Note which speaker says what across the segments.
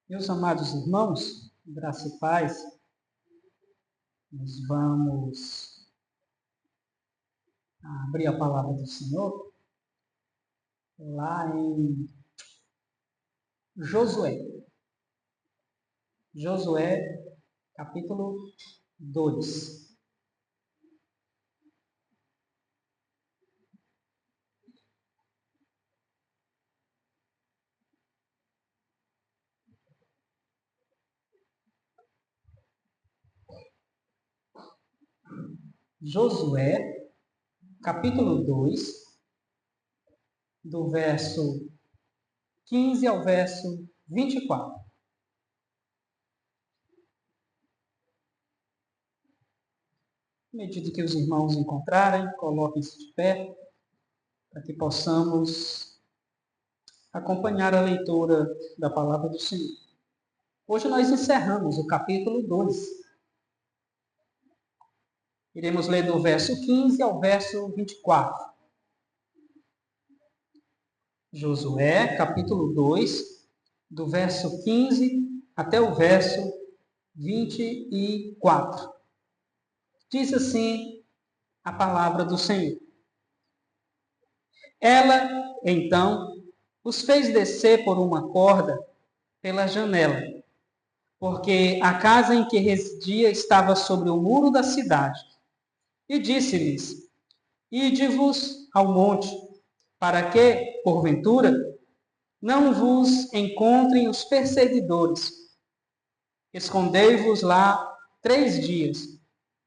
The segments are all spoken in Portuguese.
Speaker 1: Meus amados irmãos, graça e paz, nós vamos abrir a palavra do Senhor lá em Josué. Josué, capítulo 2. Josué, capítulo 2, do verso 15 ao verso 24. À medida que os irmãos encontrarem, coloquem-se de pé para que possamos acompanhar a leitura da palavra do Senhor. Hoje nós encerramos o capítulo 2. Iremos ler do verso 15 ao verso 24. Josué, capítulo 2, do verso 15 até o verso 24. Diz assim a palavra do Senhor. Ela, então, os fez descer por uma corda pela janela, porque a casa em que residia estava sobre o muro da cidade. E disse-lhes: Ide-vos ao monte, para que, porventura, não vos encontrem os perseguidores. Escondei-vos lá 3 dias,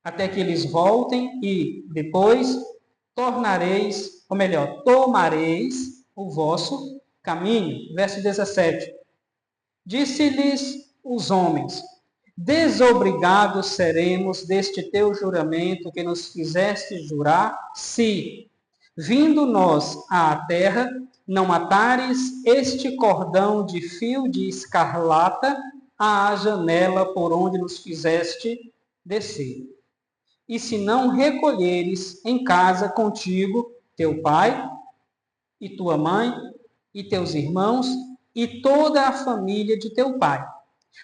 Speaker 1: até que eles voltem e, depois, tomareis o vosso caminho. Verso 17. Disse-lhes os homens: Desobrigados seremos deste teu juramento que nos fizeste jurar, se, vindo nós à terra, não matares este cordão de fio de escarlata à janela por onde nos fizeste descer. E se não recolheres em casa contigo teu pai e tua mãe e teus irmãos e toda a família de teu pai,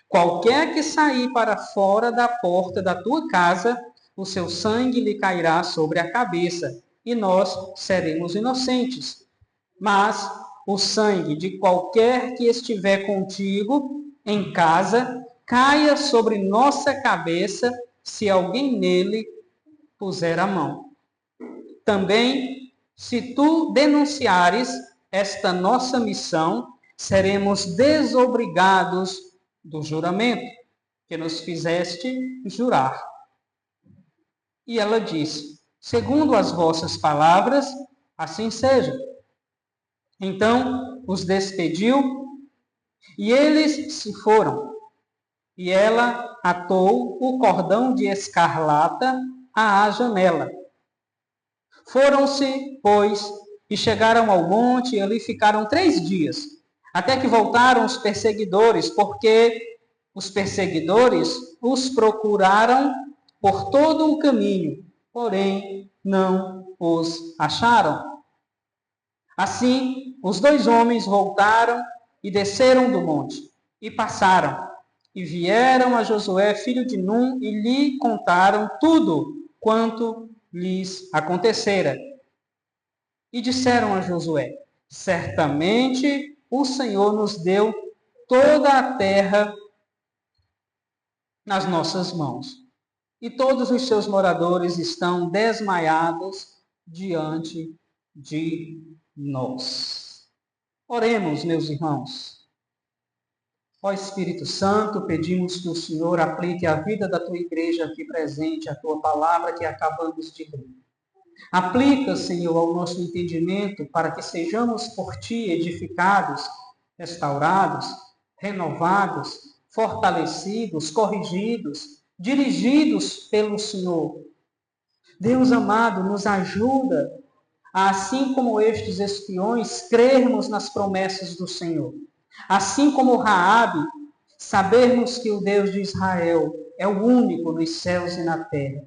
Speaker 1: qualquer que sair para fora da porta da tua casa, o seu sangue lhe cairá sobre a cabeça, e nós seremos inocentes. Mas o sangue de qualquer que estiver contigo em casa, caia sobre nossa cabeça, se alguém nele puser a mão. Também, se tu denunciares esta nossa missão, seremos desobrigados do juramento que nos fizeste jurar. E ela disse: segundo as vossas palavras, assim seja. Então os despediu e eles se foram. E ela atou o cordão de escarlata à janela. Foram-se, pois, e chegaram ao monte, e ali ficaram 3 dias, até que voltaram os perseguidores, porque os perseguidores os procuraram por todo o caminho, porém não os acharam. Assim, os 2 homens voltaram e desceram do monte, e passaram, e vieram a Josué, filho de Num, e lhe contaram tudo quanto lhes acontecera. E disseram a Josué: certamente o Senhor nos deu toda a terra nas nossas mãos, e todos os seus moradores estão desmaiados diante de nós. Oremos, meus irmãos. Ó Espírito Santo, pedimos que o Senhor aplique à vida da tua igreja aqui presente a tua palavra que acabamos de ler. Aplica, Senhor, ao nosso entendimento para que sejamos por ti edificados, restaurados, renovados, fortalecidos, corrigidos, dirigidos pelo Senhor. Deus amado, nos ajuda a, assim como estes espiões, crermos nas promessas do Senhor. Assim como Raabe, sabermos que o Deus de Israel é o único nos céus e na terra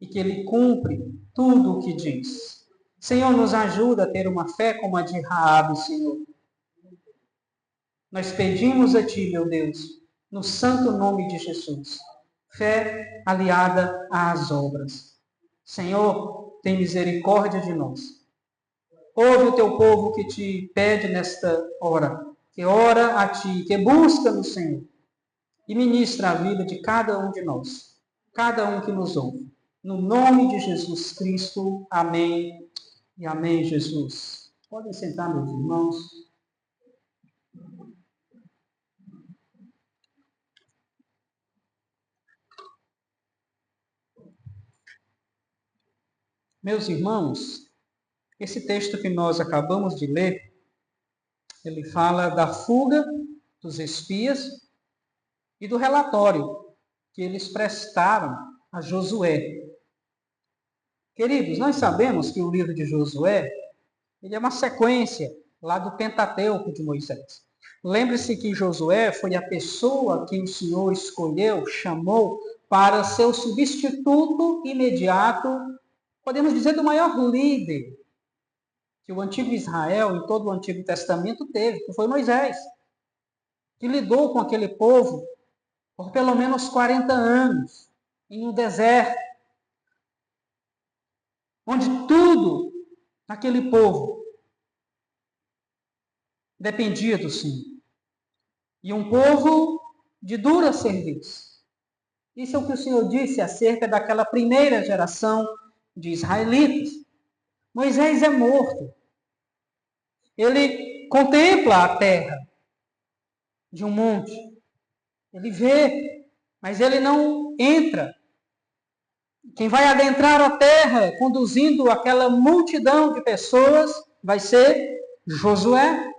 Speaker 1: e que ele cumpre tudo o que diz. Senhor, nos ajuda a ter uma fé como a de Raabe, Senhor. Nós pedimos a Ti, meu Deus, no santo nome de Jesus, fé aliada às obras. Senhor, tem misericórdia de nós. Ouve o Teu povo que Te pede nesta hora, que ora a Ti, que busca no Senhor, e ministra a vida de cada um de nós, cada um que nos ouve. No nome de Jesus Cristo, amém e amém, Jesus. Podem sentar, meus irmãos. Meus irmãos, esse texto que nós acabamos de ler, ele fala da fuga dos espias e do relatório que eles prestaram a Josué. Queridos, nós sabemos que o livro de Josué, ele é uma sequência lá do Pentateuco de Moisés. Lembre-se que Josué foi a pessoa que o Senhor escolheu, chamou para ser o substituto imediato, podemos dizer, do maior líder que o antigo Israel, em todo o Antigo Testamento, teve, que foi Moisés, que lidou com aquele povo por pelo menos 40 anos, em um deserto, onde tudo naquele povo dependia do Senhor. E um povo de dura serviço. Isso é o que o Senhor disse acerca daquela primeira geração de israelitas. Moisés é morto. Ele contempla a terra de um monte. Ele vê, mas ele não entra. Quem vai adentrar a terra, conduzindo aquela multidão de pessoas, vai ser Josué,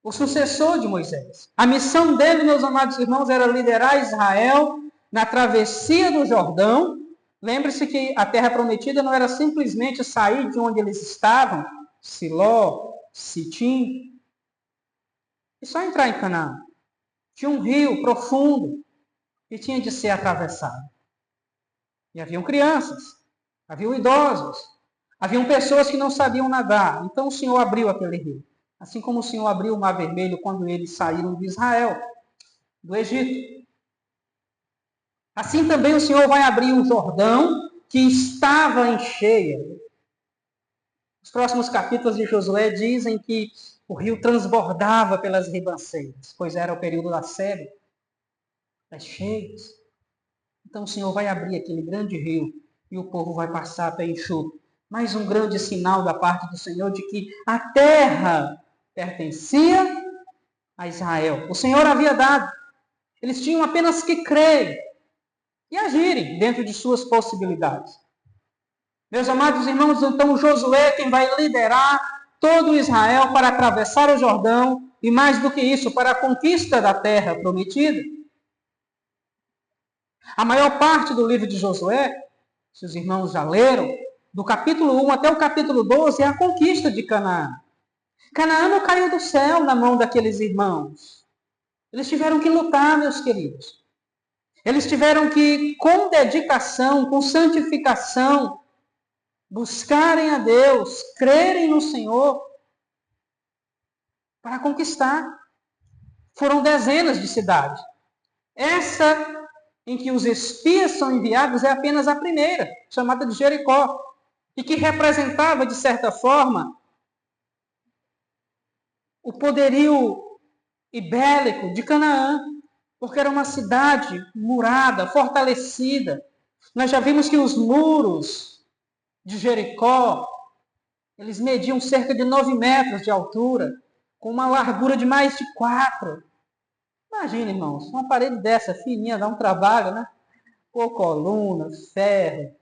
Speaker 1: o sucessor de Moisés. A missão dele, meus amados irmãos, era liderar Israel na travessia do Jordão. Lembre-se que a terra prometida não era simplesmente sair de onde eles estavam, Siló, Sitim, e só entrar em Canaã. Tinha um rio profundo que tinha de ser atravessado. E haviam crianças, haviam idosos, haviam pessoas que não sabiam nadar. Então o Senhor abriu aquele rio. Assim como o Senhor abriu o Mar Vermelho quando eles saíram de Israel, do Egito. Assim também o Senhor vai abrir o Jordão, que estava em cheia. Os próximos capítulos de Josué dizem que o rio transbordava pelas ribanceiras, pois era o período da sebe, das cheias. Então o Senhor vai abrir aquele grande rio e o povo vai passar a pé enxuto. Mais um grande sinal da parte do Senhor de que a terra pertencia a Israel. O Senhor havia dado. Eles tinham apenas que crer e agirem dentro de suas possibilidades. Meus amados irmãos, então Josué é quem vai liderar todo Israel para atravessar o Jordão e, mais do que isso, para a conquista da terra prometida. A maior parte do livro de Josué, se os irmãos já leram, do capítulo 1 até o capítulo 12, é a conquista de Canaã. Canaã não caiu do céu na mão daqueles irmãos. Eles tiveram que lutar, meus queridos. Eles tiveram que, com dedicação, com santificação, buscarem a Deus, crerem no Senhor, para conquistar. Foram dezenas de cidades. Essa em que os espias são enviados é apenas a primeira, chamada de Jericó, e que representava, de certa forma, o poderio ibérico de Canaã, porque era uma cidade murada, fortalecida. Nós já vimos que os muros de Jericó, eles mediam cerca de 9 metros de altura, com uma largura de mais de 4. Imagina, irmãos, uma parede dessa fininha dá um trabalho, né? Por coluna, ferro.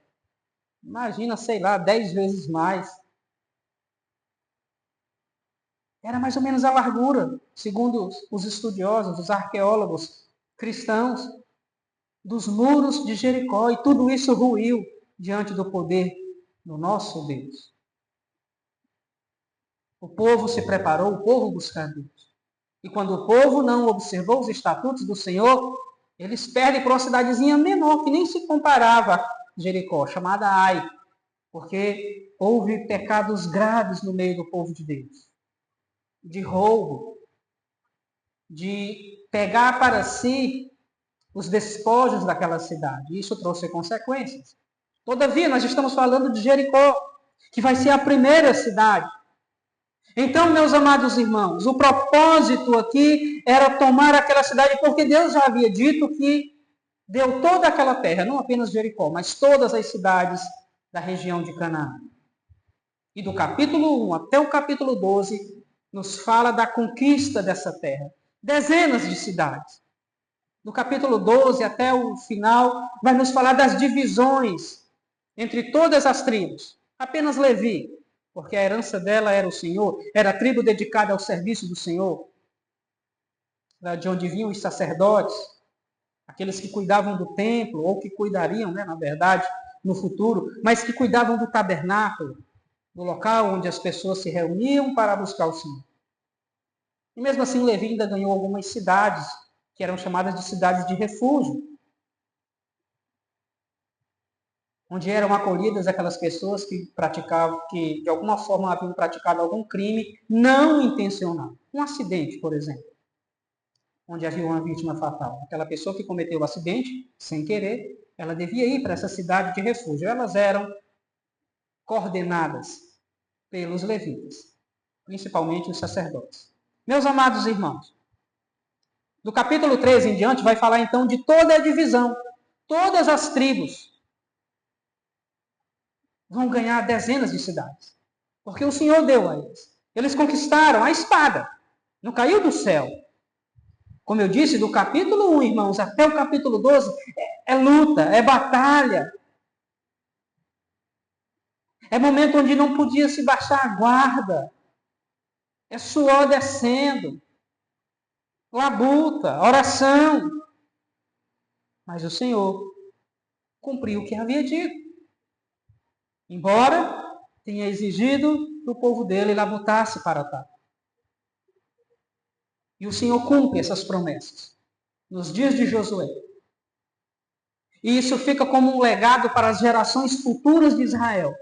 Speaker 1: Imagina, sei lá, 10 vezes mais. Era mais ou menos a largura, segundo os estudiosos, os arqueólogos cristãos, dos muros de Jericó. E tudo isso ruiu diante do poder do nosso Deus. O povo se preparou, o povo buscou Deus. E quando o povo não observou os estatutos do Senhor, eles perdem para uma cidadezinha menor, que nem se comparava a Jericó, chamada Ai, porque houve pecados graves no meio do povo de Deus. De roubo, de pegar para si os despojos daquela cidade. Isso trouxe consequências. Todavia, nós estamos falando de Jericó, que vai ser a primeira cidade. Então, meus amados irmãos, o propósito aqui era tomar aquela cidade, porque Deus já havia dito que deu toda aquela terra, não apenas Jericó, mas todas as cidades da região de Canaã. E do capítulo 1 até o capítulo 12, nos fala da conquista dessa terra. Dezenas de cidades. Do capítulo 12 até o final, vai nos falar das divisões entre todas as tribos. Apenas Levi, porque a herança dela era o Senhor, era a tribo dedicada ao serviço do Senhor, de onde vinham os sacerdotes, aqueles que cuidavam do templo, ou que cuidariam, na verdade, no futuro, mas que cuidavam do tabernáculo, do local onde as pessoas se reuniam para buscar o Senhor. E mesmo assim, Levi ainda ganhou algumas cidades, que eram chamadas de cidades de refúgio, onde eram acolhidas aquelas pessoas que praticavam, que de alguma forma haviam praticado algum crime não intencional. Um acidente, por exemplo, onde havia uma vítima fatal. Aquela pessoa que cometeu o acidente, sem querer, ela devia ir para essa cidade de refúgio. Elas eram coordenadas pelos levitas, principalmente os sacerdotes. Meus amados irmãos, do capítulo 13 em diante vai falar então de toda a divisão. Todas as tribos vão ganhar dezenas de cidades, porque o Senhor deu a eles. Eles conquistaram a espada, não caiu do céu. Como eu disse, do capítulo 1, irmãos, até o capítulo 12, é luta, é batalha. É momento onde não podia se baixar a guarda. É suor descendo. Labuta, oração. Mas o Senhor cumpriu o que havia dito. Embora tenha exigido que o povo dele labutasse para tal. E o Senhor cumpre essas promessas nos dias de Josué. E isso fica como um legado para as gerações futuras de Israel.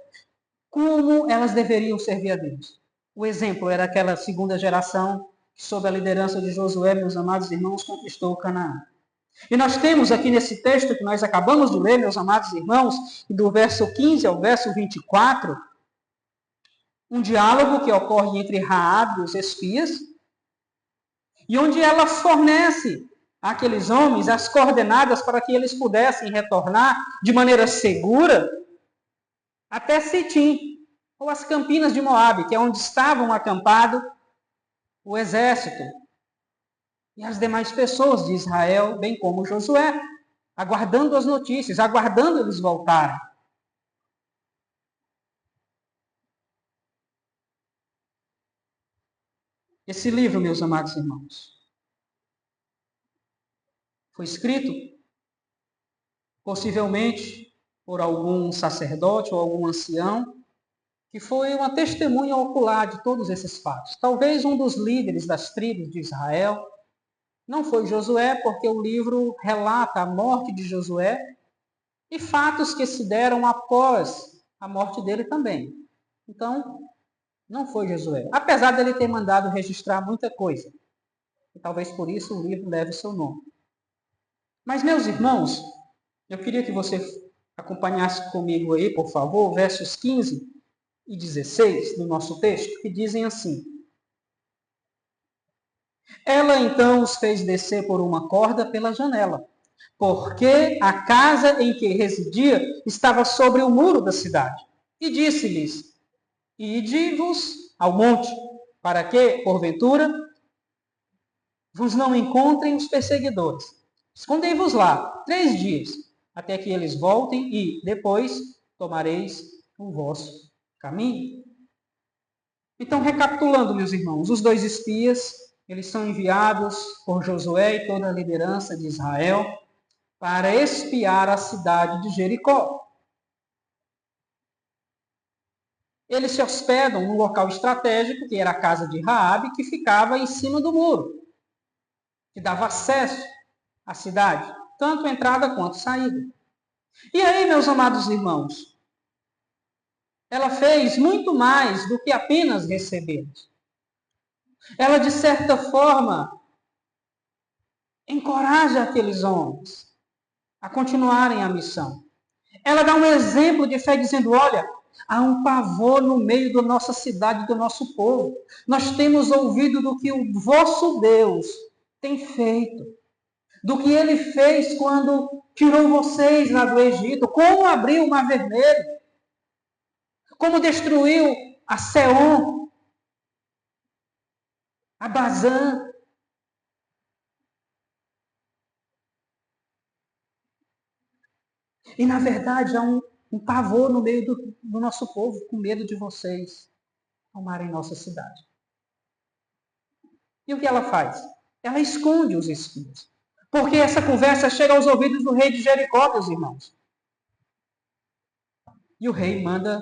Speaker 1: Como elas deveriam servir a Deus. O exemplo era aquela segunda geração que, sob a liderança de Josué, meus amados irmãos, conquistou Canaã. E nós temos aqui nesse texto que nós acabamos de ler, meus amados irmãos, do verso 15 ao verso 24, um diálogo que ocorre entre Raabe e os espias, e onde ela fornece àqueles homens as coordenadas para que eles pudessem retornar de maneira segura até Sitim, ou as campinas de Moabe, que é onde estavam acampado o exército e as demais pessoas de Israel, bem como Josué, aguardando as notícias, aguardando eles voltarem. Esse livro, meus amados irmãos, foi escrito possivelmente por algum sacerdote ou algum ancião que foi uma testemunha ocular de todos esses fatos. Talvez um dos líderes das tribos de Israel. Não foi Josué, porque o livro relata a morte de Josué e fatos que se deram após a morte dele também. Então, não foi Josué. Apesar dele ter mandado registrar muita coisa. E talvez por isso o livro leve seu nome. Mas, meus irmãos, eu queria que você acompanhasse comigo aí, por favor, versos 15 e 16 do nosso texto, que dizem assim: Ela então os fez descer por uma corda pela janela, porque a casa em que residia estava sobre o muro da cidade. E disse-lhes: Ide-vos ao monte, para que, porventura, vos não encontrem os perseguidores. Escondei-vos lá 3 dias, até que eles voltem, e depois tomareis o vosso caminho. Então, recapitulando, meus irmãos, os 2 espias, eles são enviados por Josué e toda a liderança de Israel para espiar a cidade de Jericó. Eles se hospedam num local estratégico, que era a casa de Raabe, que ficava em cima do muro, que dava acesso à cidade, tanto entrada quanto saída. E aí, meus amados irmãos, ela fez muito mais do que apenas receber. Ela, de certa forma, encoraja aqueles homens a continuarem a missão. Ela dá um exemplo de fé dizendo, olha, há um pavor no meio da nossa cidade, do nosso povo. Nós temos ouvido do que o vosso Deus tem feito, do que ele fez quando tirou vocês lá do Egito, como abriu o Mar Vermelho, como destruiu a Seom, a Bazã. E, na verdade, há um pavor no meio do nosso povo, com medo de vocês tomarem nossa cidade. E o que ela faz? Ela esconde os espias. Porque essa conversa chega aos ouvidos do rei de Jericó, meus irmãos. E o rei manda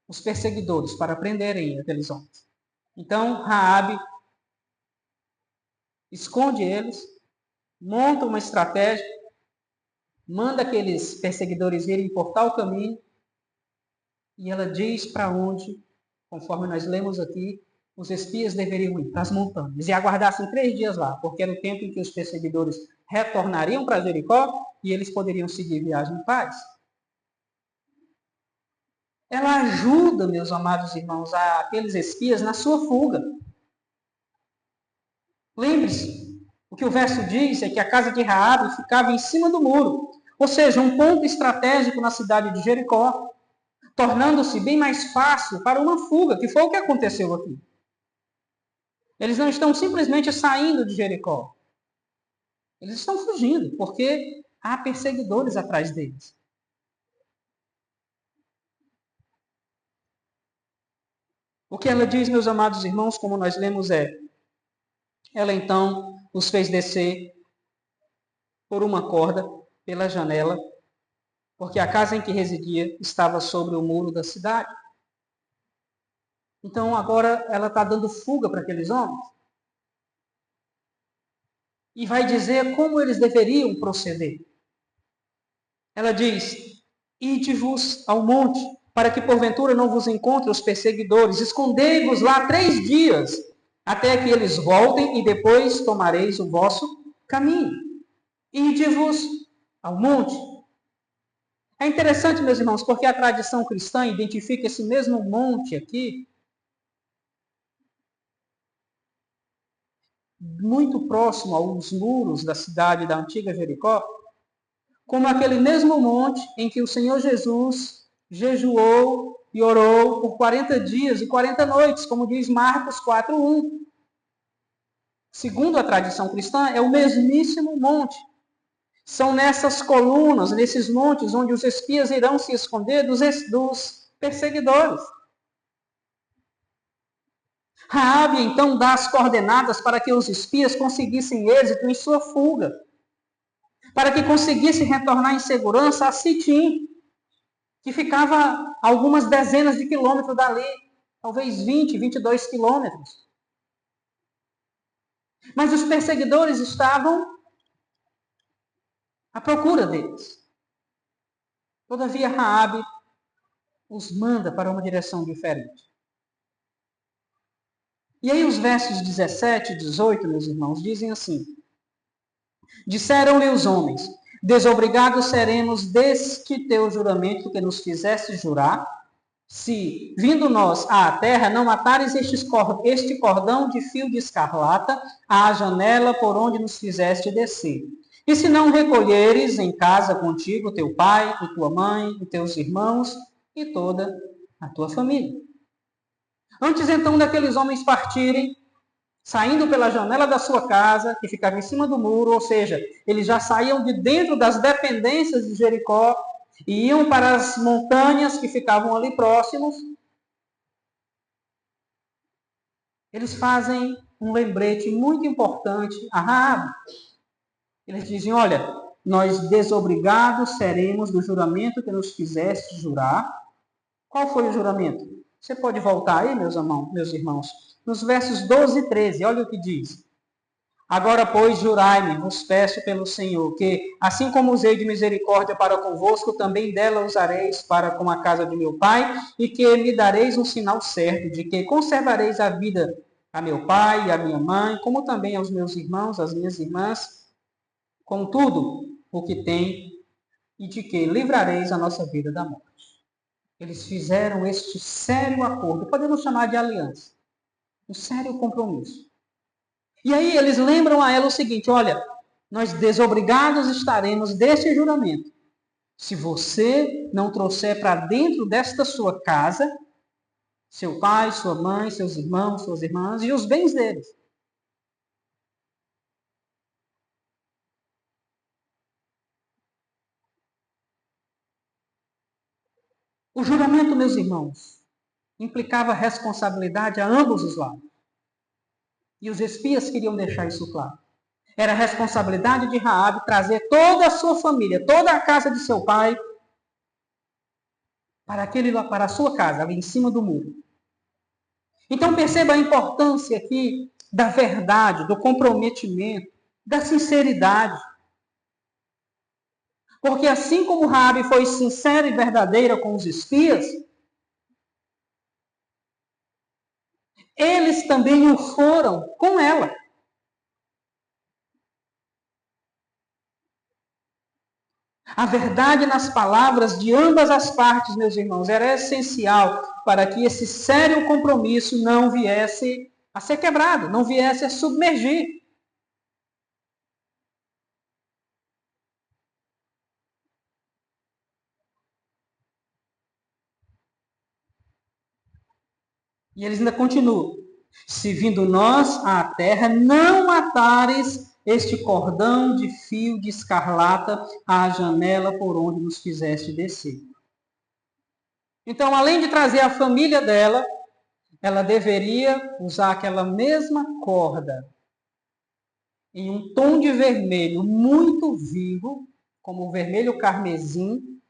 Speaker 1: os perseguidores para prenderem aqueles homens. Então, Raabe esconde eles, monta uma estratégia, manda aqueles perseguidores irem por tal caminho, e ela diz para onde, conforme nós lemos aqui, os espias deveriam ir para as montanhas e aguardassem 3 dias lá, porque era o tempo em que os perseguidores retornariam para Jericó e eles poderiam seguir viagem em paz. Ela ajuda, meus amados irmãos, aqueles espias na sua fuga. Lembre-se, o que o verso diz é que a casa de Raabe ficava em cima do muro, ou seja, um ponto estratégico na cidade de Jericó, tornando-se bem mais fácil para uma fuga, que foi o que aconteceu aqui. Eles não estão simplesmente saindo de Jericó. Eles estão fugindo, porque há perseguidores atrás deles. O que ela diz, meus amados irmãos, como nós lemos, ela então os fez descer por uma corda pela janela, porque a casa em que residia estava sobre o muro da cidade. Então agora ela está dando fuga para aqueles homens. E vai dizer como eles deveriam proceder. Ela diz, ide-vos ao monte, para que porventura não vos encontrem os perseguidores. Escondei-vos lá 3 dias, até que eles voltem, e depois tomareis o vosso caminho. Ide-vos ao monte. É interessante, meus irmãos, porque a tradição cristã identifica esse mesmo monte aqui, muito próximo aos muros da cidade da antiga Jericó, como aquele mesmo monte em que o Senhor Jesus jejuou e orou por 40 dias e 40 noites, como diz Marcos 4:1. Segundo a tradição cristã, é o mesmíssimo monte. São nessas colunas, nesses montes, onde os espias irão se esconder dos perseguidores. Raabe então dá as coordenadas para que os espias conseguissem êxito em sua fuga, para que conseguissem retornar em segurança a Sitim, que ficava a algumas dezenas de quilômetros dali, talvez 20, 22 quilômetros. Mas os perseguidores estavam à procura deles. Todavia, Raabe os manda para uma direção diferente. E aí os versos 17 e 18, meus irmãos, dizem assim: disseram-lhe os homens, desobrigados seremos deste teu juramento que nos fizeste jurar, se, vindo nós à terra, não matares este cordão de fio de escarlata à janela por onde nos fizeste descer. E se não recolheres em casa contigo teu pai, e tua mãe, e teus irmãos, e toda a tua família. Antes então daqueles homens partirem, saindo pela janela da sua casa, que ficava em cima do muro, ou seja, eles já saíam de dentro das dependências de Jericó, e iam para as montanhas que ficavam ali próximos, eles fazem um lembrete muito importante a Raabe. Eles dizem, olha, nós desobrigados seremos do juramento que nos fizeste jurar. Qual foi o juramento? Você pode voltar aí, meus irmãos, nos versos 12 e 13, olha o que diz. Agora, pois, jurai-me, vos peço pelo Senhor, que, assim como usei de misericórdia para convosco, também dela usareis para com a casa de meu pai, e que me dareis um sinal certo, de que conservareis a vida a meu pai e a minha mãe, como também aos meus irmãos, às minhas irmãs, com tudo o que tem e de que livrareis a nossa vida da morte. Eles fizeram este sério acordo, podemos chamar de aliança, um sério compromisso. E aí eles lembram a ela o seguinte: olha, nós desobrigados estaremos deste juramento, se você não trouxer para dentro desta sua casa seu pai, sua mãe, seus irmãos, suas irmãs e os bens deles. O juramento, meus irmãos, implicava responsabilidade a ambos os lados. E os espias queriam deixar isso claro. Era a responsabilidade de Raabe trazer toda a sua família, toda a casa de seu pai, para a sua casa, ali em cima do muro. Então perceba a importância aqui da verdade, do comprometimento, da sinceridade. Porque assim como Raabe foi sincera e verdadeira com os espias, eles também o foram com ela. A verdade nas palavras de ambas as partes, meus irmãos, era essencial para que esse sério compromisso não viesse a ser quebrado, não viesse a submergir. E eles ainda continuam: se vindo nós à terra, não atares este cordão de fio de escarlata à janela por onde nos fizeste descer. Então, além de trazer a família dela, ela deveria usar aquela mesma corda em um tom de vermelho muito vivo, como o vermelho carmesim,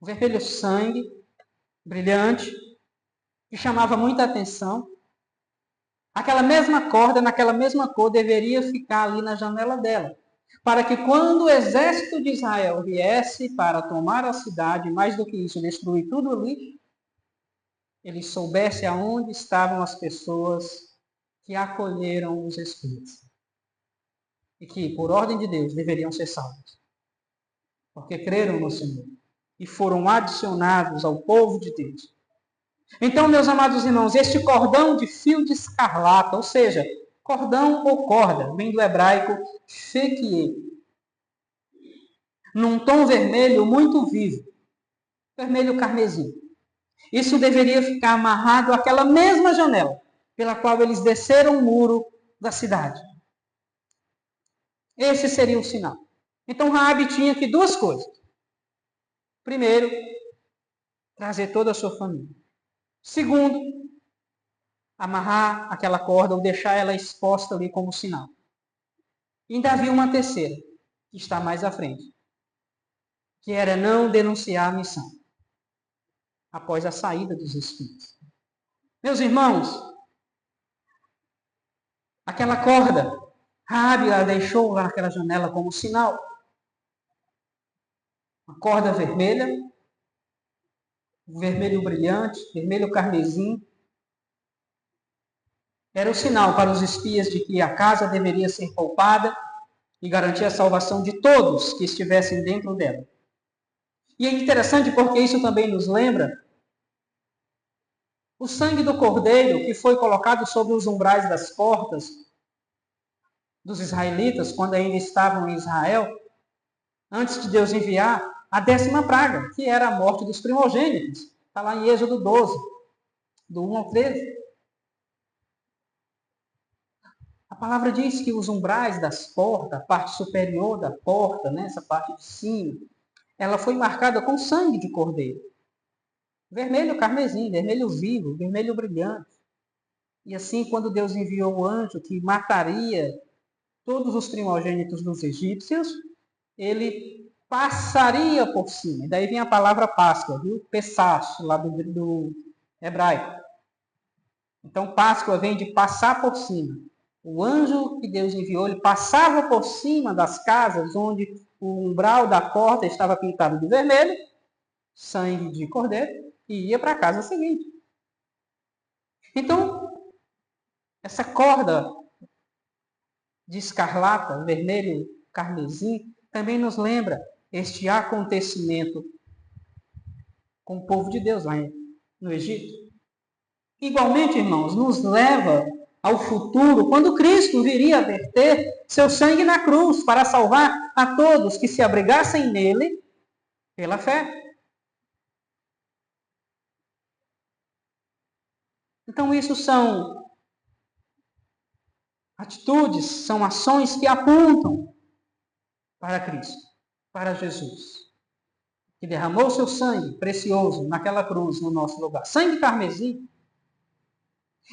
Speaker 1: o vermelho sangue, brilhante, que chamava muita atenção. Aquela mesma corda, naquela mesma cor, deveria ficar ali na janela dela, para que quando o exército de Israel viesse para tomar a cidade, mais do que isso, destruir tudo ali, ele soubesse aonde estavam as pessoas que acolheram os espias. E que, por ordem de Deus, deveriam ser salvos. Porque creram no Senhor e foram adicionados ao povo de Deus. Então, meus amados irmãos, este cordão de fio de escarlata, ou seja, cordão ou corda, vem do hebraico shekie, num tom vermelho muito vivo, vermelho carmesim. Isso deveria ficar amarrado àquela mesma janela pela qual eles desceram o muro da cidade. Esse seria o sinal. Então, Raabe tinha aqui duas coisas. Primeiro, trazer toda a sua família. Segundo, amarrar aquela corda ou deixar ela exposta ali como sinal. E ainda havia uma terceira, que está mais à frente, que era não denunciar a missão após a saída dos espias. Meus irmãos, aquela corda, Raabe a deixou lá naquela janela como sinal. Uma corda vermelha, vermelho brilhante, vermelho carmesim, era o sinal para os espias de que a casa deveria ser poupada e garantir a salvação de todos que estivessem dentro dela. E é interessante porque isso também nos lembra o sangue do cordeiro que foi colocado sobre os umbrais das portas dos israelitas, quando ainda estavam em Israel, antes de Deus enviar a 10ª praga, que era a morte dos primogênitos. Está lá em Êxodo 12, do 1 ao 13. A palavra diz que os umbrais das portas, a parte superior da porta, né, essa parte de cima, ela foi marcada com sangue de cordeiro. Vermelho carmesim, vermelho vivo, vermelho brilhante. E assim, quando Deus enviou o anjo que mataria todos os primogênitos dos egípcios, ele passaria por cima. Daí vem a palavra Páscoa, viu? Pessach, lá do hebraico. Então, Páscoa vem de passar por cima. O anjo que Deus enviou, ele passava por cima das casas onde o umbral da porta estava pintado de vermelho, sangue de cordeiro, e ia para a casa seguinte. Então, essa corda de escarlata, vermelho carmesim, também nos lembra este acontecimento com o povo de Deus lá no Egito. Igualmente, irmãos, nos leva ao futuro, quando Cristo viria a verter seu sangue na cruz para salvar a todos que se abrigassem nele pela fé. Então, isso são atitudes, são ações que apontam para Cristo, para Jesus, que derramou seu sangue precioso naquela cruz no nosso lugar. Sangue carmesim.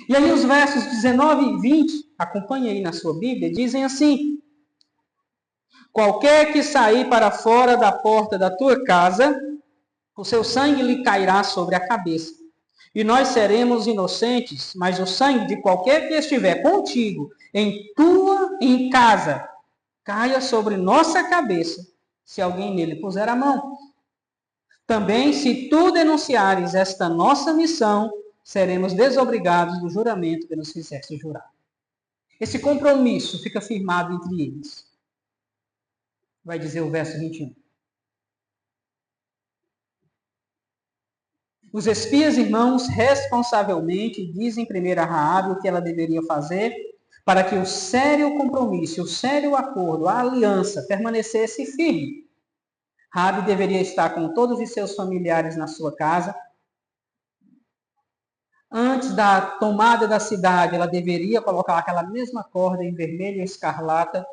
Speaker 1: E aí os versos 19 e 20, acompanhe aí na sua Bíblia, dizem assim: qualquer que sair para fora da porta da tua casa, o seu sangue lhe cairá sobre a cabeça. E nós seremos inocentes, mas o sangue de qualquer que estiver contigo em casa, caia sobre nossa cabeça, se alguém nele puser a mão. Também, se tu denunciares esta nossa missão, seremos desobrigados do juramento que nos fizeste jurar. Esse compromisso fica firmado entre eles. Vai dizer o verso 21. Os espias, irmãos, responsavelmente dizem primeiro a Raabe o que ela deveria fazer para que o sério compromisso, o sério acordo, a aliança permanecesse firme. Raabe deveria estar com todos os seus familiares na sua casa. Antes da tomada da cidade, ela deveria colocar aquela mesma corda em vermelho e escarlata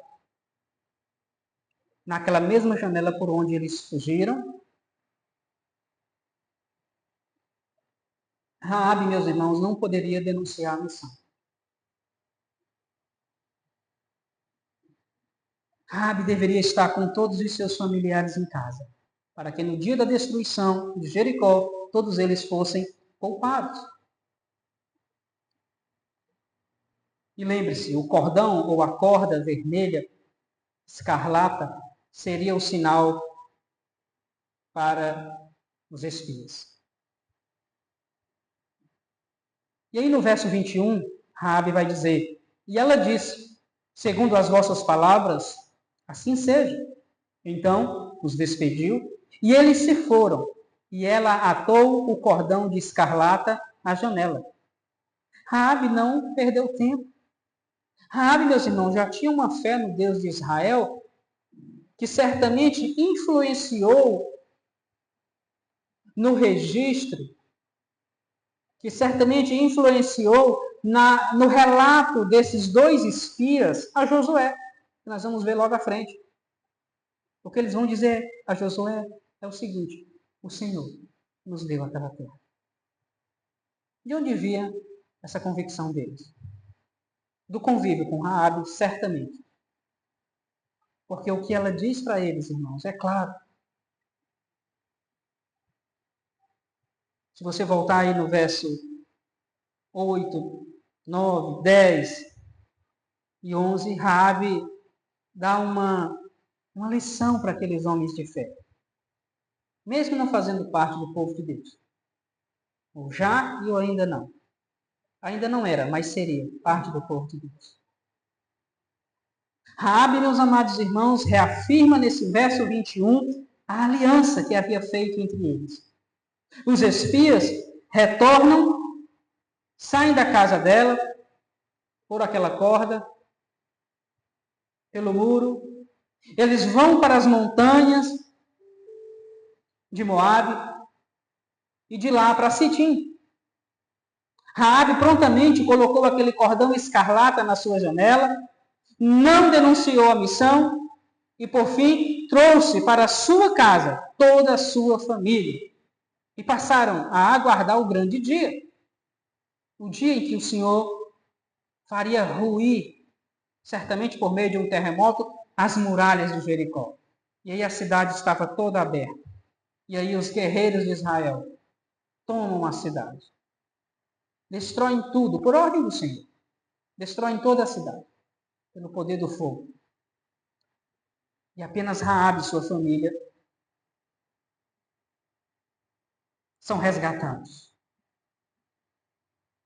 Speaker 1: naquela mesma janela por onde eles fugiram. Raabe, meus irmãos, não poderia denunciar a missão. Raabe deveria estar com todos os seus familiares em casa, para que no dia da destruição de Jericó, todos eles fossem poupados. E lembre-se, o cordão ou a corda vermelha, escarlata, seria o sinal para os espias. E aí no verso 21, Raabe vai dizer: e ela disse, segundo as vossas palavras, assim seja. Então os despediu, e eles se foram, e ela atou o cordão de escarlata à janela. Raabe não perdeu tempo. Raabe, meus irmãos, já tinha uma fé no Deus de Israel que certamente influenciou no registro, que certamente influenciou no relato desses dois espias a Josué, que nós vamos ver logo à frente. O que eles vão dizer a Josué é o seguinte: o Senhor nos deu aquela terra. De onde vinha essa convicção deles? Do convívio com Raabe, certamente. Porque o que ela diz para eles, irmãos, é claro. Se você voltar aí no verso 8, 9, 10 e 11, Raabe dá uma lição para aqueles homens de fé. Mesmo não fazendo parte do povo de Deus. Ou já e ou ainda não. Ainda não era, mas seria parte do povo de Deus. Raabe, meus amados irmãos, reafirma nesse verso 21 a aliança que havia feito entre eles. Os espias retornam, saem da casa dela, por aquela corda, pelo muro. Eles vão para as montanhas de Moabe e de lá para Sitim. Raabe prontamente colocou aquele cordão escarlata na sua janela, não denunciou a missão e, por fim, trouxe para a sua casa toda a sua família. E passaram a aguardar o grande dia. O dia em que o Senhor faria ruir, certamente por meio de um terremoto, as muralhas de Jericó. E aí a cidade estava toda aberta. E aí os guerreiros de Israel tomam a cidade. Destroem tudo, por ordem do Senhor. Destroem toda a cidade, pelo poder do fogo. E apenas Raabe e sua família são resgatados.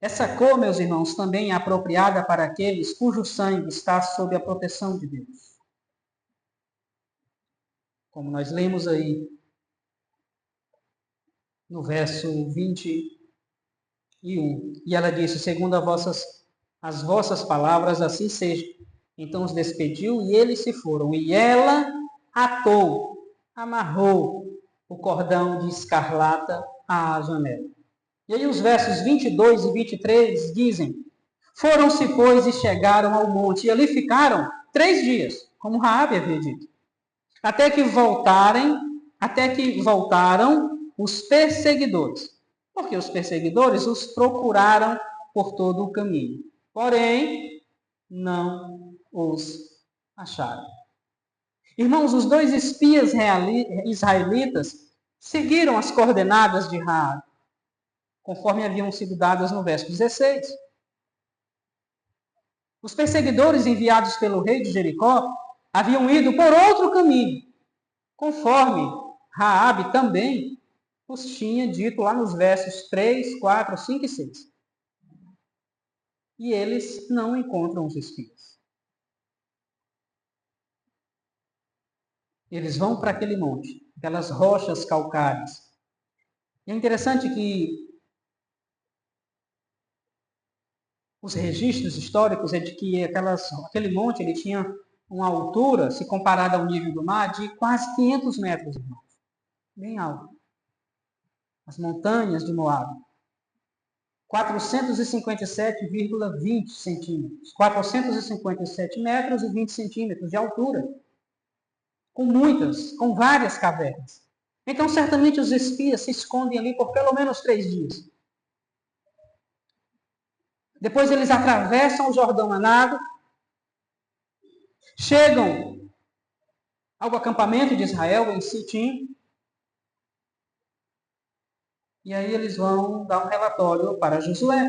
Speaker 1: Essa cor, meus irmãos, também é apropriada para aqueles cujo sangue está sob a proteção de Deus. como nós lemos aí no verso 21. E ela disse: segundo as vossas palavras, assim seja. Então os despediu e eles se foram. E ela amarrou o cordão de escarlata à janela. E aí os versos 22 e 23 dizem: foram-se, pois, e chegaram ao monte, e ali ficaram 3 dias, como Raabe havia dito, até que voltaram os perseguidores, porque os perseguidores os procuraram por todo o caminho, porém não os acharam. Irmãos, os 2 espias israelitas seguiram as coordenadas de Raabe, conforme haviam sido dadas no verso 16. Os perseguidores enviados pelo rei de Jericó haviam ido por outro caminho, conforme Raabe também os tinha dito lá nos versos 3, 4, 5 e 6. E eles não encontram os espias. Eles vão para aquele monte, aquelas rochas calcárias. E é interessante que os registros históricos é de que aquele monte ele tinha uma altura, se comparada ao nível do mar, de quase 500 metros, irmãos. Bem alto. As montanhas de Moabe. 457,20 centímetros. 457 metros e 20 centímetros de altura. Com várias cavernas. Então, certamente, os espias se escondem ali por pelo menos 3 dias. Depois eles atravessam o Jordão a nado, chegam ao acampamento de Israel, em Sitim, e aí eles vão dar um relatório para Josué.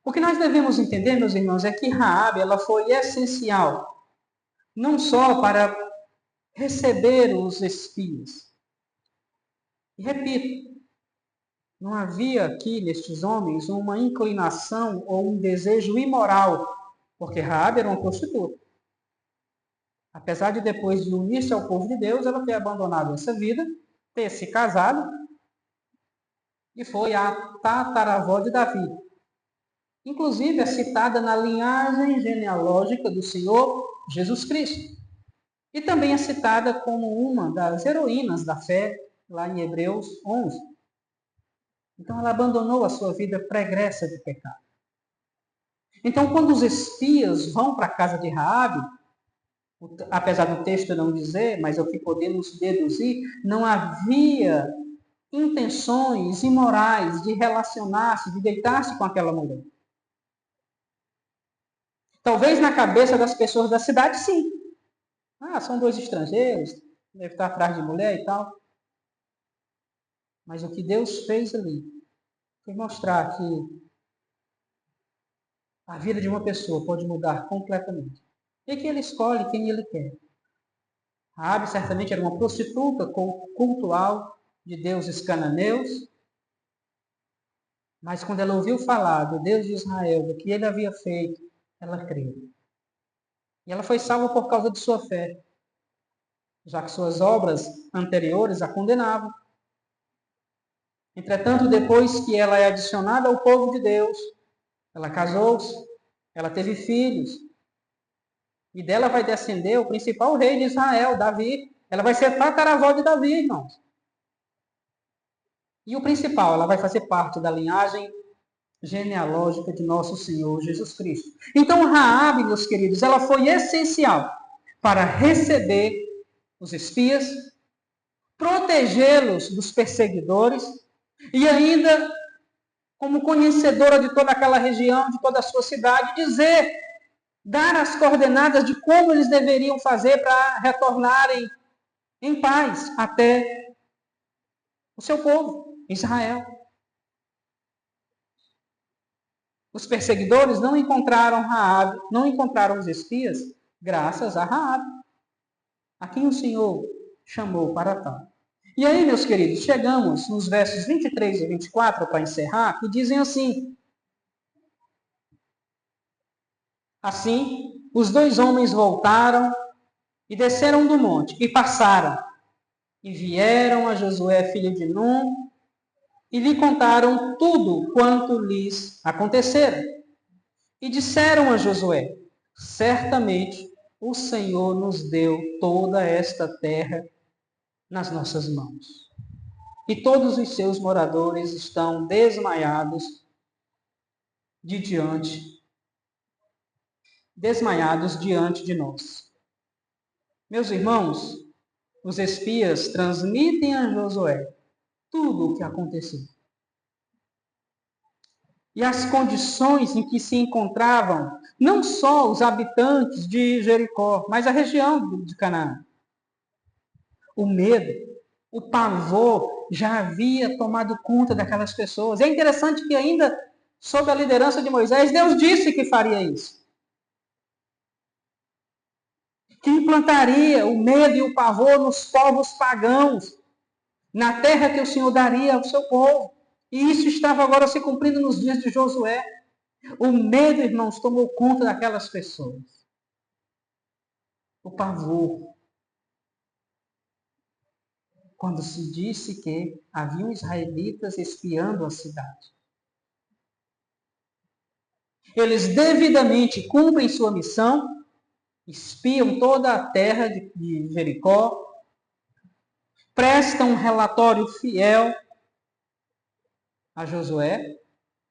Speaker 1: O que nós devemos entender, meus irmãos, é que Raabe ela foi essencial, não só para receber os espias. E repito, não havia aqui nestes homens uma inclinação ou um desejo imoral, porque Raabe era uma prostituta. Apesar de depois de unir-se ao povo de Deus, ela ter abandonado essa vida, ter se casado, e foi a tataravó de Davi. Inclusive é citada na linhagem genealógica do Senhor Jesus Cristo. E também é citada como uma das heroínas da fé, lá em Hebreus 11. Então ela abandonou a sua vida pregressa de pecado. Então quando os espias vão para a casa de Raabe, apesar do texto não dizer, mas é o que podemos deduzir, não havia intenções imorais de relacionar-se, de deitar-se com aquela mulher. Talvez na cabeça das pessoas da cidade, sim. São 2 estrangeiros, deve estar atrás de mulher e tal. Mas o que Deus fez ali foi mostrar que a vida de uma pessoa pode mudar completamente. E que ele escolhe quem ele quer. Raabe certamente era uma prostituta cultual de deuses cananeus, mas quando ela ouviu falar do Deus de Israel, do que ele havia feito, ela creu. E ela foi salva por causa de sua fé, já que suas obras anteriores a condenavam. Entretanto, depois que ela é adicionada ao povo de Deus, ela casou-se, ela teve filhos, e dela vai descender o principal rei de Israel, Davi. Ela vai ser tataravó de Davi, irmãos. E o principal, ela vai fazer parte da linhagem genealógica de nosso Senhor Jesus Cristo. Então, Raabe, meus queridos, ela foi essencial para receber os espias, protegê-los dos perseguidores e ainda, como conhecedora de toda aquela região, de toda a sua cidade, dar as coordenadas de como eles deveriam fazer para retornarem em paz até o seu povo, Israel. Os perseguidores não encontraram Raabe, não encontraram os espias, graças a Raabe, a quem o Senhor chamou para tal. E aí, meus queridos, chegamos nos versos 23 e 24, para encerrar, que dizem assim: assim, os 2 homens voltaram E desceram do monte, e passaram, e vieram a Josué, filho de Num, e lhe contaram tudo quanto lhes acontecera. E disseram a Josué: certamente o Senhor nos deu toda esta terra nas nossas mãos. E todos os seus moradores estão desmaiados diante de nós. Meus irmãos, os espias transmitem a Josué tudo o que aconteceu. E as condições em que se encontravam, não só os habitantes de Jericó, mas a região de Canaã. O medo, o pavor já havia tomado conta daquelas pessoas. E é interessante que ainda, sob a liderança de Moisés, Deus disse que faria isso. Que implantaria o medo e o pavor nos povos pagãos, na terra que o Senhor daria ao seu povo. E isso estava agora se cumprindo nos dias de Josué. O medo, irmãos, tomou conta daquelas pessoas. O pavor. Quando se disse que haviam israelitas espiando a cidade. Eles devidamente cumprem sua missão, espiam toda a terra de Jericó, prestam um relatório fiel a Josué,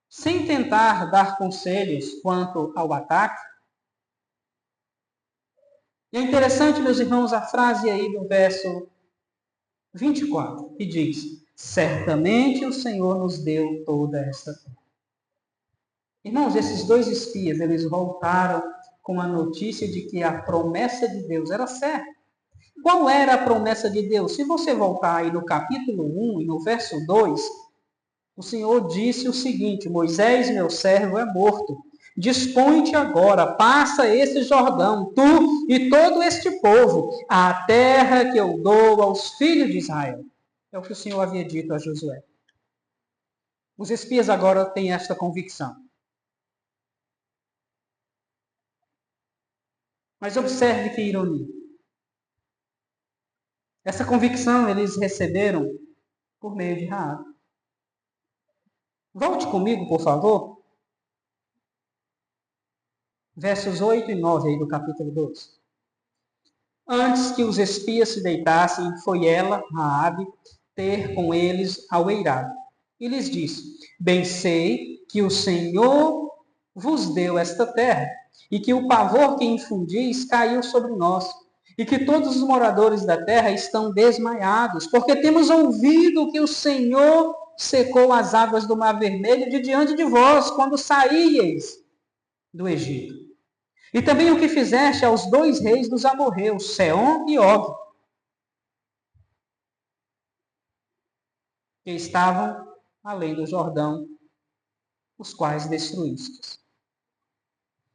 Speaker 1: sem tentar dar conselhos quanto ao ataque. E é interessante, meus irmãos, a frase aí do verso 24, que diz: certamente o Senhor nos deu toda esta terra. Irmãos, esses dois espias, eles voltaram com a notícia de que a promessa de Deus era certa. Qual era a promessa de Deus? Se você voltar aí no capítulo 1 e no verso 2, o Senhor disse o seguinte: Moisés, meu servo, é morto. Dispõe-te agora, passa esse Jordão, tu e todo este povo, a terra que eu dou aos filhos de Israel. É o que o Senhor havia dito a Josué. Os espias agora têm esta convicção. Mas observe que ironia. Essa convicção eles receberam por meio de Raabe. Volte comigo, por favor. Versos 8 e 9 aí do capítulo 2. Antes que os espias se deitassem, foi ela, Raabe, ter com eles ao eirado. E lhes disse: bem sei que o Senhor vos deu esta terra, e que o pavor que infundis caiu sobre nós, e que todos os moradores da terra estão desmaiados, porque temos ouvido que o Senhor secou as águas do Mar Vermelho de diante de vós, quando saíeis do Egito. E também o que fizeste aos dois reis dos amorreus, Seom e Og, que estavam além do Jordão, os quais destruístes.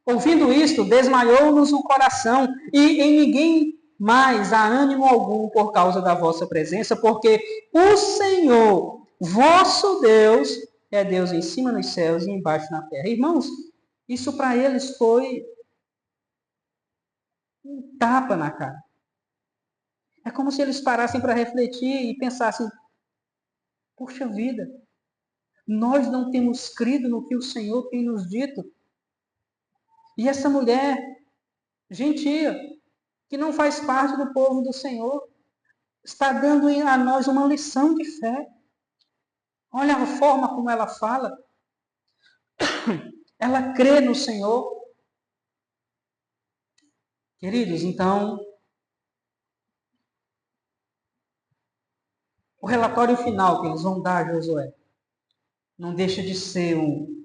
Speaker 1: Ouvindo isto, desmaiou-nos o coração, e em ninguém mais há ânimo algum por causa da vossa presença, porque o Senhor, vosso Deus, é Deus em cima nos céus e embaixo na terra. Irmãos, isso para eles foi um tapa na cara. É como se eles parassem para refletir e pensassem: puxa vida, nós não temos crido no que o Senhor tem nos dito. E essa mulher gentia, que não faz parte do povo do Senhor, está dando a nós uma lição de fé. Olha a forma como ela fala. Ela crê no Senhor. Queridos, então, o relatório final que eles vão dar a Josué não deixa de ser um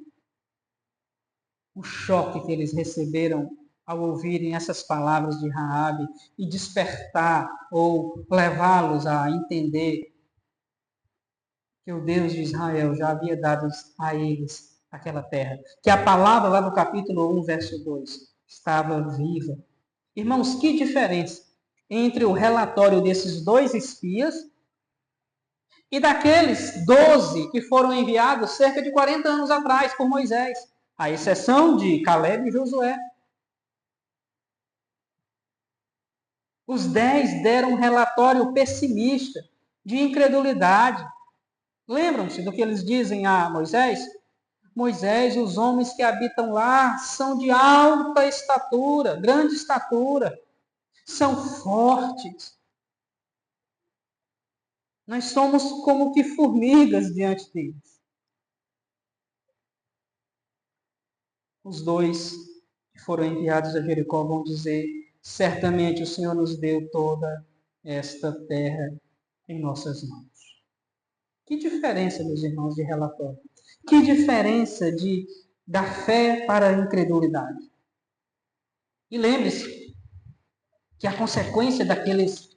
Speaker 1: choque que eles receberam ao ouvirem essas palavras de Raabe e despertar ou levá-los a entender que o Deus de Israel já havia dado a eles aquela terra. Que a palavra lá no capítulo 1, verso 2, estava viva. Irmãos, que diferença entre o relatório desses dois espias e daqueles 12 que foram enviados cerca de 40 anos atrás por Moisés, à exceção de Caleb e Josué. Os 10 deram um relatório pessimista, de incredulidade. Lembram-se do que eles dizem a Moisés? Moisés, os homens que habitam lá são de alta estatura, grande estatura, são fortes. Nós somos como que formigas diante deles. Os 2 que foram enviados a Jericó vão dizer: certamente o Senhor nos deu toda esta terra em nossas mãos. Que diferença, meus irmãos, de relatório. Que diferença da fé para a incredulidade. E lembre-se que a consequência daqueles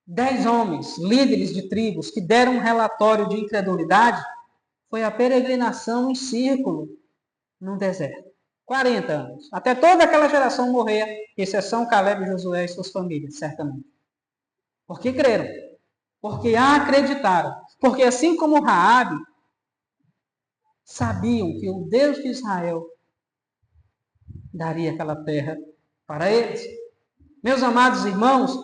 Speaker 1: 10 homens, líderes de tribos, que deram um relatório de incredulidade, foi a peregrinação em círculo no deserto. 40 anos. Até toda aquela geração morrer, exceção Caleb, Josué e suas famílias, certamente. Porque creram. Porque acreditaram. Porque assim como Raabe, sabiam que o Deus de Israel daria aquela terra para eles. Meus amados irmãos,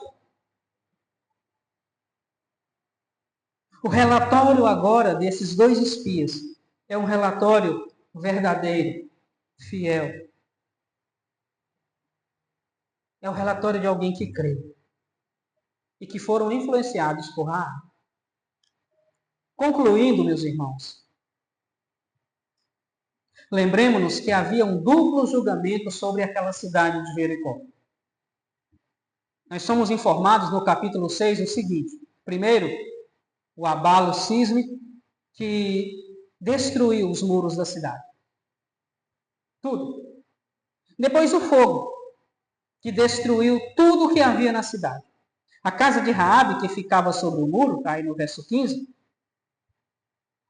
Speaker 1: o relatório agora desses 2 espias é um relatório verdadeiro, fiel. É o relatório de alguém que crê e que foram influenciados por Raabe. Concluindo, meus irmãos, lembremos-nos que havia um duplo julgamento sobre aquela cidade de Jericó. Nós somos informados no capítulo 6 o seguinte: primeiro, o abalo sísmico que destruiu os muros da cidade. Tudo. Depois o fogo, que destruiu tudo o que havia na cidade. A casa de Raabe, que ficava sobre o muro, está aí no verso 15,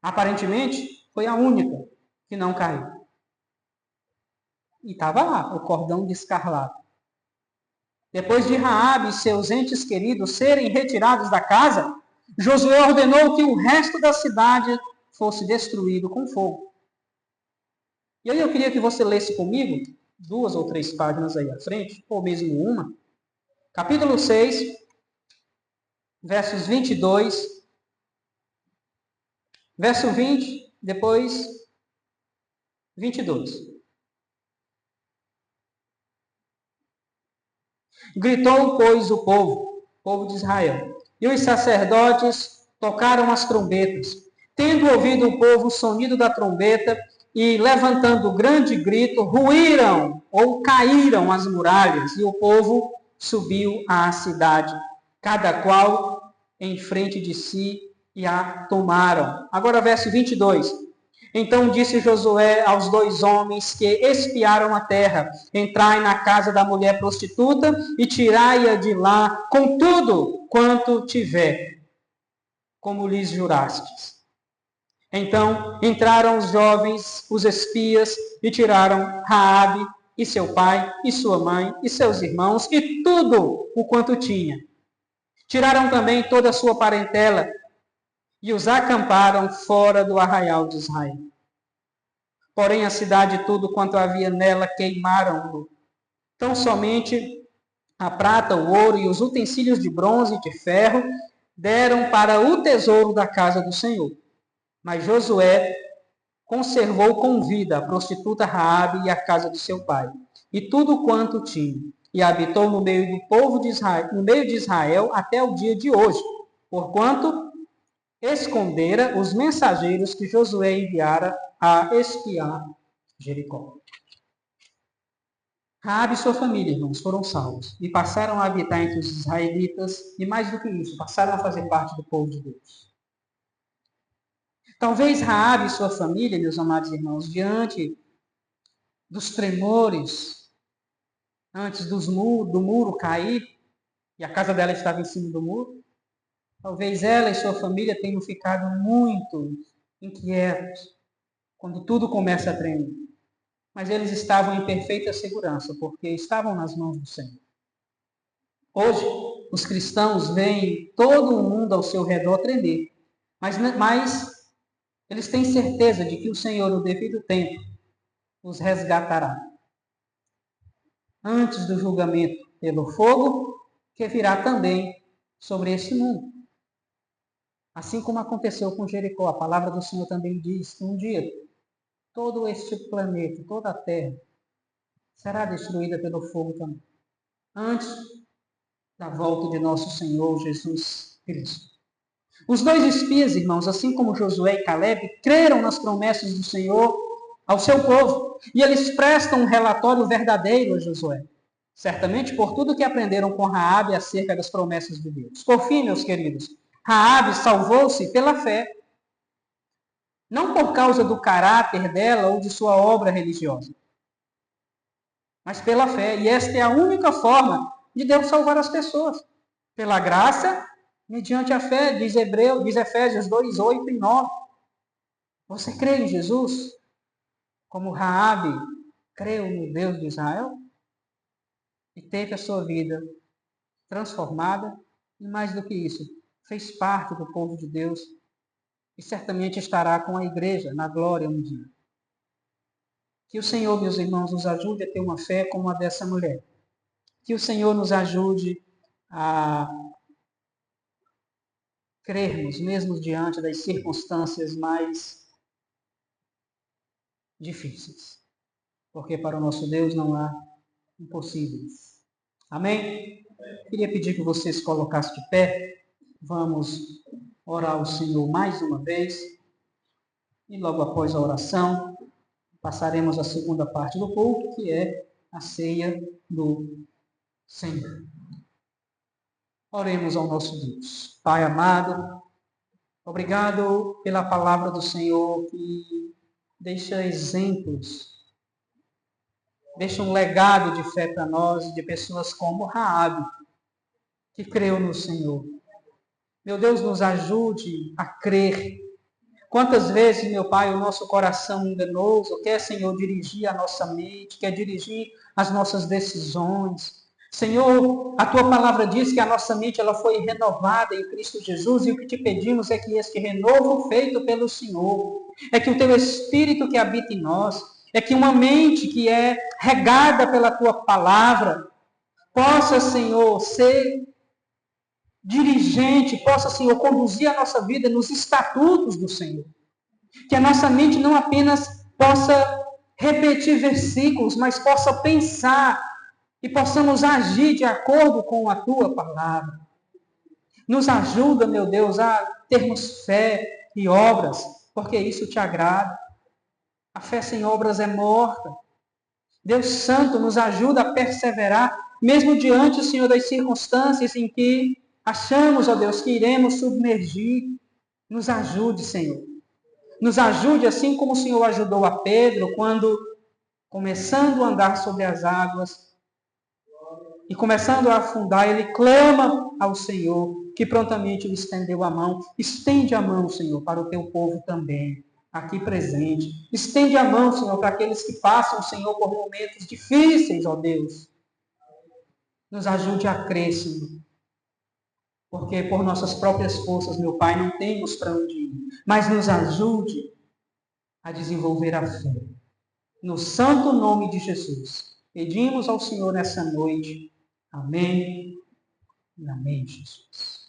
Speaker 1: aparentemente foi a única que não caiu. E estava lá, o cordão de escarlate. Depois de Raabe e seus entes queridos serem retirados da casa, Josué ordenou que o resto da cidade fosse destruído com fogo. E aí eu queria que você lesse comigo 2 ou 3 páginas aí à frente, ou mesmo uma. Capítulo 6, versos 22, verso 20, depois 22. Gritou, pois, o povo de Israel, e os sacerdotes tocaram as trombetas. Tendo ouvido o povo o sonido da trombeta e levantando grande grito, ruíram ou caíram as muralhas, e o povo subiu à cidade, cada qual em frente de si, e a tomaram. Agora, verso 22. Então disse Josué aos 2 homens que espiaram a terra: entrai na casa da mulher prostituta e tirai-a de lá com tudo quanto tiver, como lhes jurastes. Então entraram os jovens, os espias, e tiraram Raabe e seu pai, e sua mãe, e seus irmãos, e tudo o quanto tinha. Tiraram também toda a sua parentela, e os acamparam fora do arraial de Israel. Porém a cidade e tudo quanto havia nela queimaram-no. Tão somente a prata, o ouro e os utensílios de bronze e de ferro deram para o tesouro da casa do Senhor. Mas Josué conservou com vida a prostituta Raabe e a casa de seu pai, e tudo quanto tinha, e habitou no meio do povo de Israel, no meio de Israel até o dia de hoje, porquanto escondera os mensageiros que Josué enviara a espiar Jericó. Raabe e sua família, irmãos, foram salvos e passaram a habitar entre os israelitas, e mais do que isso, passaram a fazer parte do povo de Deus. Talvez Raabe e sua família, meus amados irmãos, diante dos tremores, antes do muro cair, e a casa dela estava em cima do muro, talvez ela e sua família tenham ficado muito inquietos quando tudo começa a tremer. Mas eles estavam em perfeita segurança, porque estavam nas mãos do Senhor. Hoje, os cristãos veem todo o mundo ao seu redor tremer, mas eles têm certeza de que o Senhor, no devido tempo, os resgatará. Antes do julgamento pelo fogo que virá também sobre este mundo. Assim como aconteceu com Jericó, a palavra do Senhor também diz que um dia todo este planeta, toda a terra, será destruída pelo fogo também, antes da volta de nosso Senhor Jesus Cristo. Os dois espias, irmãos, assim como Josué e Caleb, creram nas promessas do Senhor ao seu povo. E eles prestam um relatório verdadeiro a Josué. Certamente por tudo que aprenderam com Raabe acerca das promessas de Deus. Por fim, meus queridos, Raabe salvou-se pela fé. Não por causa do caráter dela ou de sua obra religiosa, mas pela fé. E esta é a única forma de Deus salvar as pessoas. Pela graça, mediante a fé, diz Efésios 2, 8 e 9. Você crê em Jesus? Como Raabe creu no Deus de Israel? E teve a sua vida transformada. E mais do que isso, fez parte do povo de Deus. E certamente estará com a igreja na glória um dia. Que o Senhor, meus irmãos, nos ajude a ter uma fé como a dessa mulher. Que o Senhor nos ajude a crermos, mesmo diante das circunstâncias mais difíceis. Porque para o nosso Deus não há impossíveis. Amém? Queria pedir que você se colocasse de pé. Vamos orar ao Senhor mais uma vez. E logo após a oração, passaremos à segunda parte do culto, que é a ceia do Senhor. Oremos ao nosso Deus. Pai amado, obrigado pela palavra do Senhor que deixa exemplos, deixa um legado de fé para nós, de pessoas como Raabe, que creu no Senhor. Meu Deus, nos ajude a crer. Quantas vezes, meu Pai, o nosso coração enganoso quer, Senhor, dirigir a nossa mente, quer dirigir as nossas decisões. Senhor, a Tua palavra diz que a nossa mente ela foi renovada em Cristo Jesus e o que te pedimos é que este renovo feito pelo Senhor, é que o Teu Espírito que habita em nós, é que uma mente que é regada pela Tua palavra possa, Senhor, ser dirigente, possa, Senhor, conduzir a nossa vida nos estatutos do Senhor. Que a nossa mente não apenas possa repetir versículos, mas possa pensar e possamos agir de acordo com a Tua palavra. Nos ajuda, meu Deus, a termos fé e obras, porque isso te agrada. A fé sem obras é morta. Deus Santo nos ajuda a perseverar, mesmo diante, Senhor, das circunstâncias em que achamos, ó Deus, que iremos submergir. Nos ajude, Senhor. Nos ajude assim como o Senhor ajudou a Pedro quando, começando a andar sobre as águas e começando a afundar, ele clama ao Senhor, que prontamente lhe estendeu a mão. Estende a mão, Senhor, para o teu povo também, aqui presente. Estende a mão, Senhor, para aqueles que passam, Senhor, por momentos difíceis, ó Deus. Nos ajude a crer, Senhor. Porque por nossas próprias forças, meu Pai, não temos para onde ir. Mas nos ajude a desenvolver a fé. No santo nome de Jesus, pedimos ao Senhor nessa noite. Amém. E amém, Jesus.